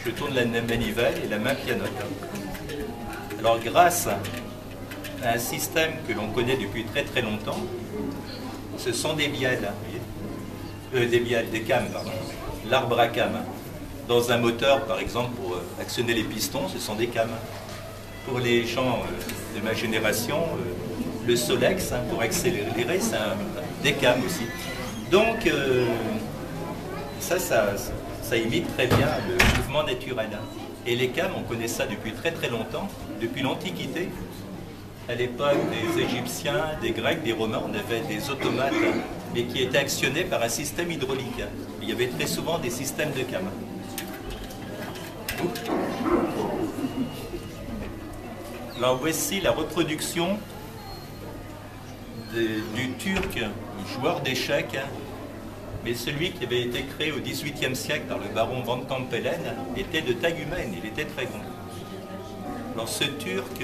je tourne la manivelle et la main pianote. Alors grâce à un système que l'on connaît depuis très très longtemps, ce sont des bielles, des cames, pardon, l'arbre à cames. Dans un moteur, par exemple, pour actionner les pistons, ce sont des cames. Pour les gens de ma génération, le Solex, pour accélérer, c'est des cames aussi. Donc, ça imite très bien le mouvement naturel. Et les cames, on connaît ça depuis très très longtemps, depuis l'Antiquité. À l'époque des Égyptiens, des Grecs, des Romains, on avait des automates, mais qui étaient actionnés par un système hydraulique. Il y avait très souvent des systèmes de cames. Alors voici la reproduction du Turc, joueur d'échecs, mais celui qui avait été créé au XVIIIe siècle par le baron Van Campelen était de taille humaine, il était très grand. Alors ce Turc,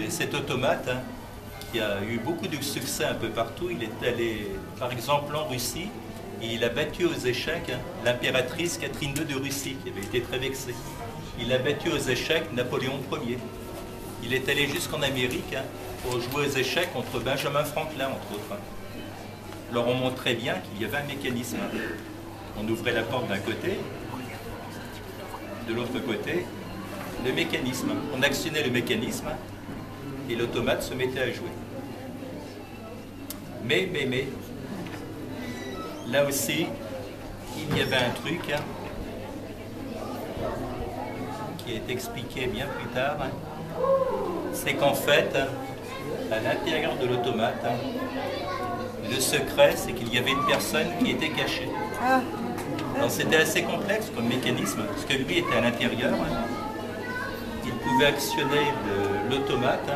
cet automate, qui a eu beaucoup de succès un peu partout, il est allé par exemple en Russie, et il a battu aux échecs l'impératrice Catherine II de Russie, qui avait été très vexée. Il a battu aux échecs Napoléon Ier. Il est allé jusqu'en Amérique pour jouer aux échecs contre Benjamin Franklin, entre autres. Alors on montrait bien qu'il y avait un mécanisme. On ouvrait la porte d'un côté, de l'autre côté, le mécanisme. On actionnait le mécanisme et l'automate se mettait à jouer. Mais, là aussi, il y avait un truc qui est expliqué bien plus tard, c'est qu'en fait, à l'intérieur de l'automate, le secret, c'est qu'il y avait une personne qui était cachée. Alors c'était assez complexe comme mécanisme, parce que lui était à l'intérieur, il pouvait actionner l'automate,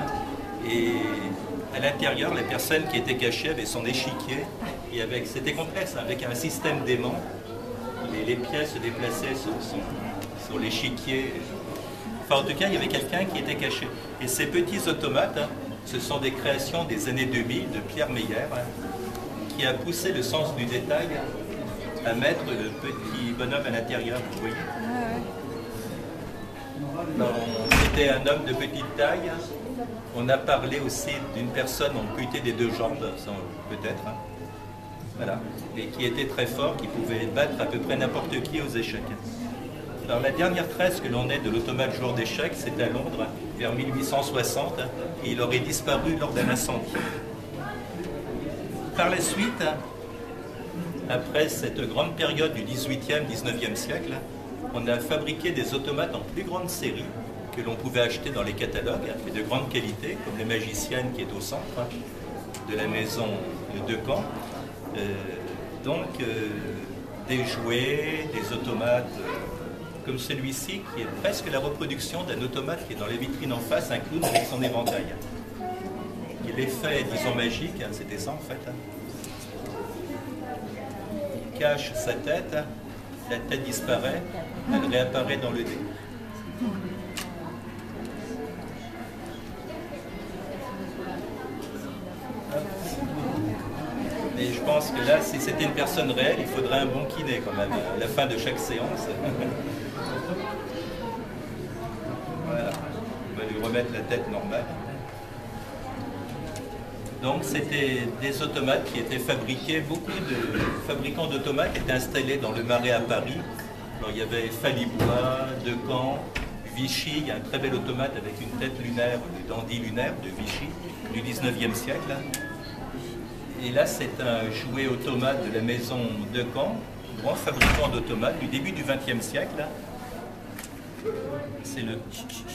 et à l'intérieur, la personne qui était cachée avait son échiquier, et c'était complexe, avec un système d'aimant, les pièces se déplaçaient sur l'échiquier. Enfin, en tout cas, il y avait quelqu'un qui était caché. Et ces petits automates, ce sont des créations des années 2000 de Pierre Meyer, qui a poussé le sens du détail à mettre le petit bonhomme à l'intérieur, vous voyez. C'était un homme de petite taille. On a parlé aussi d'une personne amputée des deux jambes, peut-être. Voilà. Et qui était très fort, qui pouvait battre à peu près n'importe qui aux échecs. Alors la dernière trace que l'on ait de l'automate joueur d'échecs, c'est à Londres, vers 1860, et il aurait disparu lors d'un incendie. Par la suite, après cette grande période du 18e, 19e siècle, on a fabriqué des automates en plus grande série que l'on pouvait acheter dans les catalogues, et de grande qualité, comme le Magicienne qui est au centre de la maison de Caen. Des jouets, des automates comme celui-ci, qui est presque la reproduction d'un automate qui est dans les vitrines en face, un clown avec son éventail. L'effet, disons, magique, c'était ça en fait. Il cache sa tête, la tête disparaît, elle réapparaît dans le dé. Mais je pense que là, si c'était une personne réelle, il faudrait un bon kiné quand même, à la fin de chaque séance. Voilà, on va lui remettre la tête normale. Donc c'était des automates qui étaient fabriqués, beaucoup de fabricants d'automates étaient installés dans le Marais à Paris. Alors il y avait Phalibois, Decamps, Vichy, il y a un très bel automate avec une tête lunaire, le dandy lunaire de Vichy, du 19e siècle. Et là c'est un jouet automate de la maison Decamps, grand fabricant d'automates du début du 20e siècle. C'est le...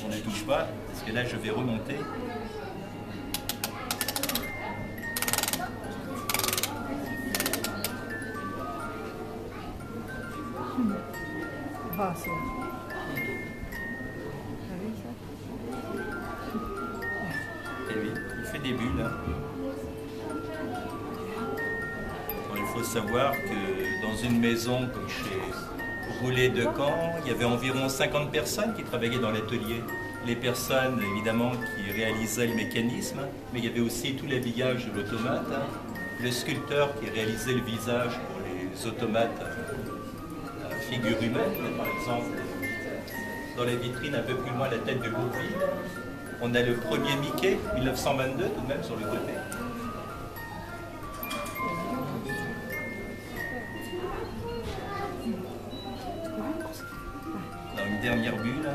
On ne touche pas, parce que là je vais remonter. Et oui, il fait des bulles. Alors, il faut savoir que dans une maison comme chez Roulet-Decamps, il y avait environ 50 personnes qui travaillaient dans l'atelier. Les personnes, évidemment, qui réalisaient le mécanisme, mais il y avait aussi tout l'habillage de l'automate, le sculpteur qui réalisait le visage pour les automates à figure humaine, par exemple, dans la vitrine un peu plus loin la tête de Bourville. On a le premier Mickey, 1922 tout de même sur le côté. Dans une dernière bulle.